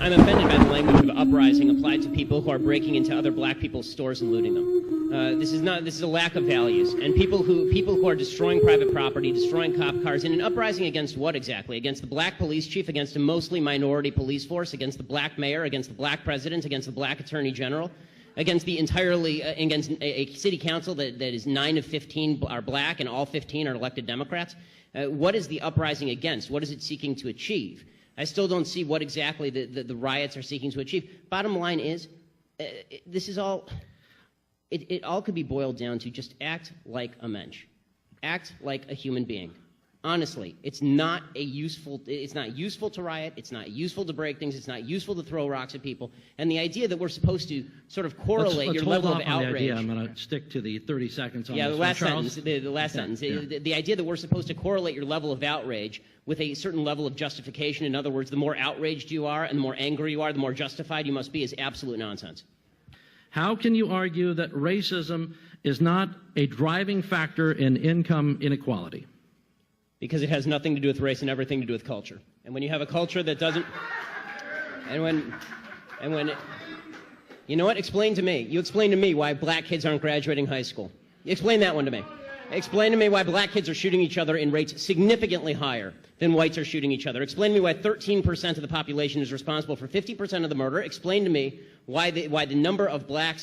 I'm offended by the language of uprising applied to people who are breaking into other black people's stores and looting them. This is a lack of values. And people who are destroying private property, destroying cop cars, in an uprising against what exactly? Against the black police chief, against a mostly minority police force, against the black mayor, against the black president, against the black attorney general, against against a city council that is 9 of 15 are black and all 15 are elected Democrats. What is the uprising against? What is it seeking to achieve? I still don't see what exactly the riots are seeking to achieve. Bottom line is, this is all, it all could be boiled down to just act like a mensch. Act like a human being. Honestly, it's not useful to riot, it's not useful to break things, it's not useful to throw rocks at people. And the idea that we're supposed to sort of correlate your level of outrage. I'm going to stick to the 30 seconds on this. The last sentence. The last sentence. Yeah. The idea that we're supposed to correlate your level of outrage with a certain level of justification. In other words, the more outraged you are and the more angry you are, the more justified you must be, is absolute nonsense. How can you argue that racism is not a driving factor in income inequality? Because it has nothing to do with race and everything to do with culture. And when you have a culture that doesn't, you know what? Explain to me. You explain to me why black kids aren't graduating high school. Explain that one to me. Explain to me why black kids are shooting each other in rates significantly higher than whites are shooting each other. Explain to me why 13% of the population is responsible for 50% of the murder. Explain to me why the number of black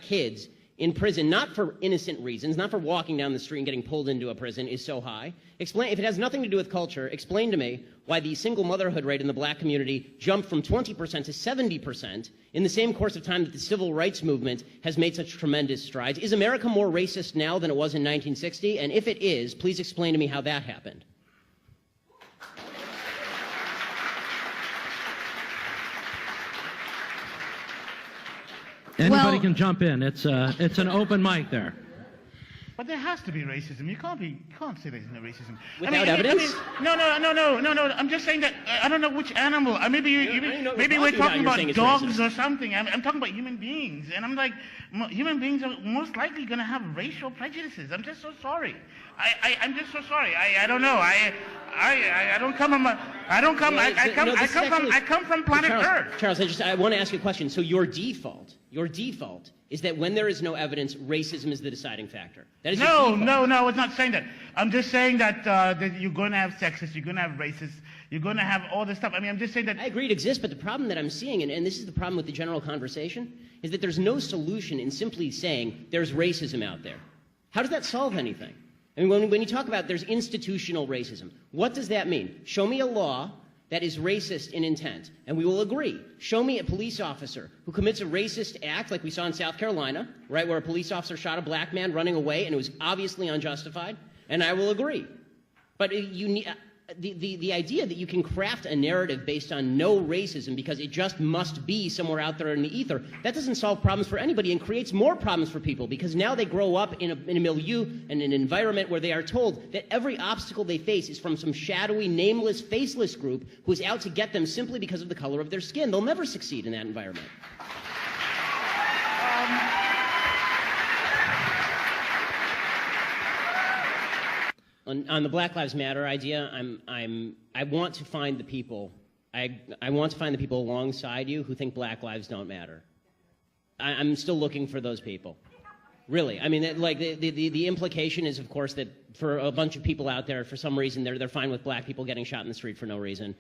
kids in prison, not for innocent reasons, not for walking down the street and getting pulled into a prison, is so high. Explain, if it has nothing to do with culture, explain to me why the single motherhood rate in the black community jumped from 20% to 70% in the same course of time that the civil rights movement has made such tremendous strides. Is America more racist now than it was in 1960? And if it is, please explain to me how that happened. Anybody can jump in. It's an open mic there. But there has to be racism. You can't say there's no racism. Without evidence? No. I'm just saying that I don't know which animal. Maybe we're talking about dogs or something. I'm talking about human beings, and I'm like, human beings are most likely going to have racial prejudices. I'm just so sorry. I'm just so sorry. I don't know. I come from planet Earth. Charles, I want to ask you a question. So your default is that when there is no evidence, racism is the deciding factor. That is no, I was not saying that. I'm just saying that you're going to have sexists, you're going to have racists, you're going to have all this stuff. I mean, I'm just saying that. I agree it exists, but the problem that I'm seeing, and this is the problem with the general conversation, is that there's no solution in simply saying there's racism out there. How does that solve anything? I mean, when you talk about there's institutional racism, what does that mean? Show me a law that is racist in intent, and we will agree. Show me a police officer who commits a racist act like we saw in South Carolina, right, where a police officer shot a black man running away and it was obviously unjustified, and I will agree. But you need, the idea that you can craft a narrative based on no racism because it just must be somewhere out there in the ether, that doesn't solve problems for anybody and creates more problems for people because now they grow up in a milieu and an environment where they are told that every obstacle they face is from some shadowy, nameless, faceless group who's out to get them simply because of the color of their skin. They'll never succeed in that environment. On the Black Lives Matter idea, I want to find the people. I want to find the people alongside you who think Black lives don't matter. I'm still looking for those people. Really, I mean, like the implication is, of course, that for a bunch of people out there, for some reason, they're fine with black people getting shot in the street for no reason.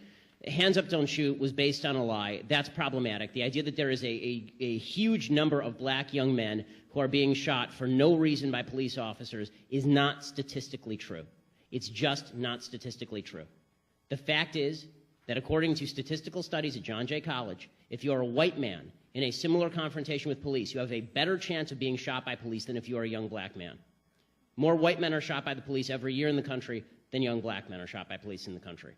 Hands up, don't shoot was based on a lie. That's problematic. The idea that there is a huge number of black young men who are being shot for no reason by police officers is not statistically true. It's just not statistically true. The fact is that according to statistical studies at John Jay College, if you are a white man in a similar confrontation with police, you have a better chance of being shot by police than if you are a young black man. More white men are shot by the police every year in the country than young black men are shot by police in the country.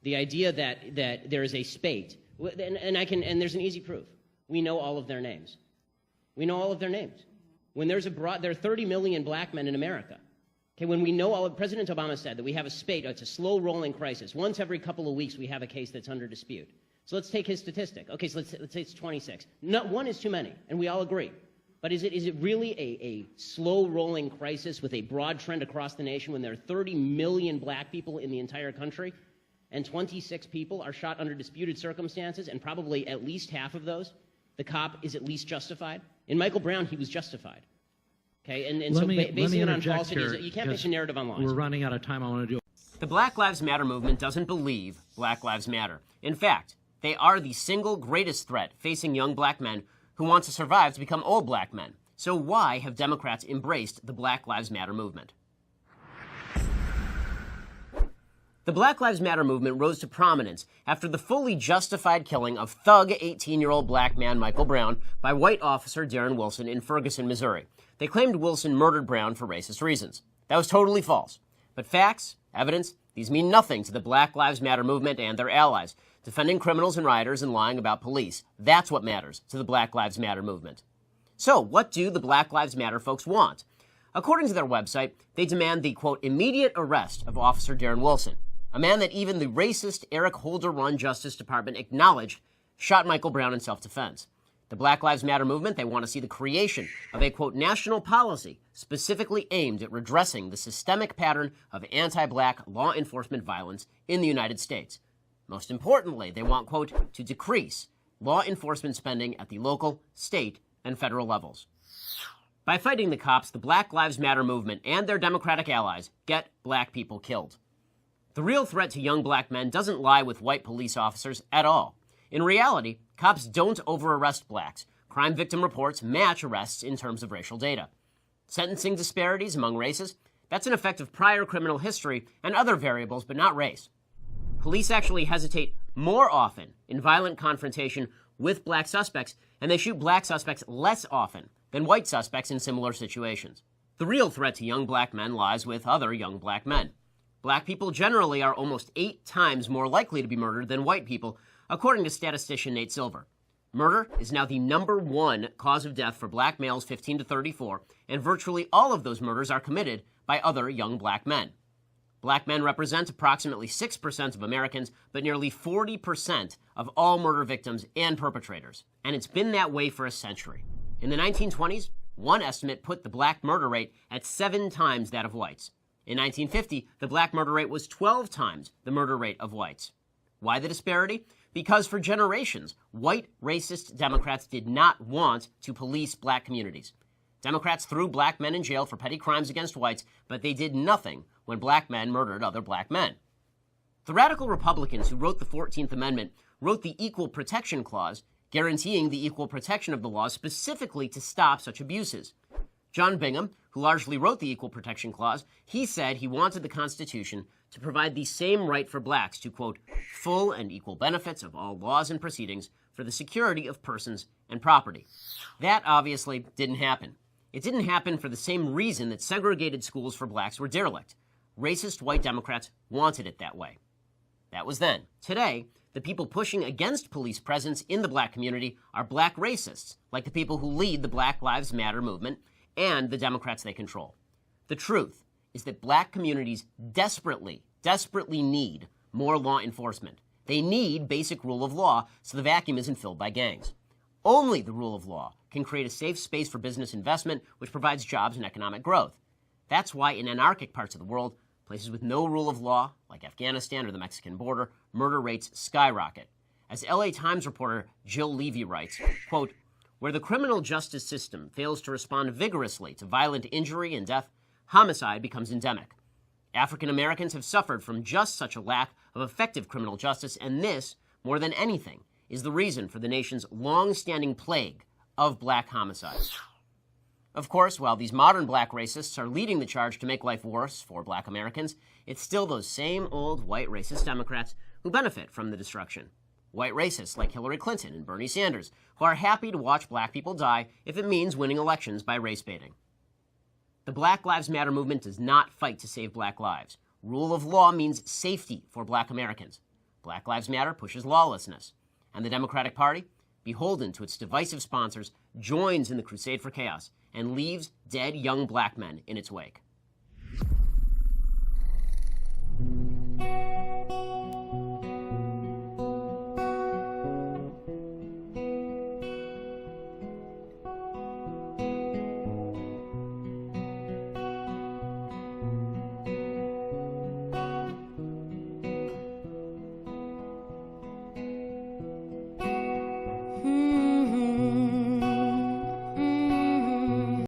The idea that there is a spate, and there's an easy proof. We know all of their names. We know all of their names. When there are 30 million black men in America. Okay, when we know President Obama said that we have a spate, it's a slow-rolling crisis. Once every couple of weeks, we have a case that's under dispute. So let's take his statistic. Okay, so let's say it's 26. No, one is too many, and we all agree. But is it really a slow-rolling crisis with a broad trend across the nation when there are 30 million black people in the entire country, and 26 people are shot under disputed circumstances, and probably at least half of those, the cop is at least justified? In Michael Brown, he was justified. Okay, and so basing it on falsities, you can't base a narrative on lies. We're running out of time. I want to do. The Black Lives Matter movement doesn't believe Black Lives Matter. In fact, they are the single greatest threat facing young black men who want to survive to become old black men. So why have Democrats embraced the Black Lives Matter movement? The Black Lives Matter movement rose to prominence after the fully justified killing of thug 18-year-old black man Michael Brown by white officer Darren Wilson in Ferguson, Missouri. They claimed Wilson murdered Brown for racist reasons. That was totally false. But facts, evidence, these mean nothing to the Black Lives Matter movement and their allies. Defending criminals and rioters and lying about police. That's what matters to the Black Lives Matter movement. So, what do the Black Lives Matter folks want? According to their website, they demand the, quote, immediate arrest of Officer Darren Wilson, a man that even the racist Eric Holder-run Justice Department acknowledged shot Michael Brown in self-defense. The Black Lives Matter movement, they want to see the creation of a, quote, national policy specifically aimed at redressing the systemic pattern of anti-black law enforcement violence in the United States. Most importantly, they want, quote, to decrease law enforcement spending at the local, state, and federal levels. By fighting the cops, the Black Lives Matter movement and their Democratic allies get black people killed. The real threat to young black men doesn't lie with white police officers at all. In reality, cops don't over-arrest blacks. Crime victim reports match arrests in terms of racial data. Sentencing disparities among races, that's an effect of prior criminal history and other variables, but not race. Police actually hesitate more often in violent confrontation with black suspects, and they shoot black suspects less often than white suspects in similar situations. The real threat to young black men lies with other young black men. Black people generally are almost 8 times more likely to be murdered than white people, according to statistician Nate Silver. Murder is now the #1 cause of death for black males 15 to 34, and virtually all of those murders are committed by other young black men. Black men represent approximately 6% of Americans, but nearly 40% of all murder victims and perpetrators. And it's been that way for a century. In the 1920s, one estimate put the black murder rate at 7 times that of whites. In 1950, the black murder rate was 12 times the murder rate of whites. Why the disparity? Because for generations, white racist Democrats did not want to police black communities. Democrats threw black men in jail for petty crimes against whites, but they did nothing when black men murdered other black men. The radical Republicans who wrote the 14th Amendment wrote the Equal Protection Clause, guaranteeing the equal protection of the law specifically to stop such abuses. John Bingham, who largely wrote the Equal Protection Clause, he said he wanted the Constitution to provide the same right for blacks to, quote, full and equal benefits of all laws and proceedings for the security of persons and property. That obviously didn't happen. It didn't happen for the same reason that segregated schools for blacks were derelict. Racist white Democrats wanted it that way. That was then. Today, the people pushing against police presence in the black community are black racists, like the people who lead the Black Lives Matter movement and the Democrats they control. The truth is that black communities desperately need more law enforcement. They need basic rule of law so the vacuum isn't filled by gangs. Only the rule of law can create a safe space for business investment, which provides jobs and economic growth. That's why in anarchic parts of the world, places with no rule of law, like Afghanistan or the Mexican border, murder rates skyrocket. As LA Times reporter Jill Levy writes, quote, where the criminal justice system fails to respond vigorously to violent injury and death, homicide becomes endemic. African Americans have suffered from just such a lack of effective criminal justice, and this, more than anything, is the reason for the nation's long-standing plague of black homicide. Of course, while these modern black racists are leading the charge to make life worse for black Americans, it's still those same old white racist Democrats who benefit from the destruction. White racists like Hillary Clinton and Bernie Sanders, who are happy to watch black people die if it means winning elections by race baiting. The Black Lives Matter movement does not fight to save black lives. Rule of law means safety for black Americans. Black Lives Matter pushes lawlessness. And the Democratic Party, beholden to its divisive sponsors, joins in the crusade for chaos and leaves dead young black men in its wake.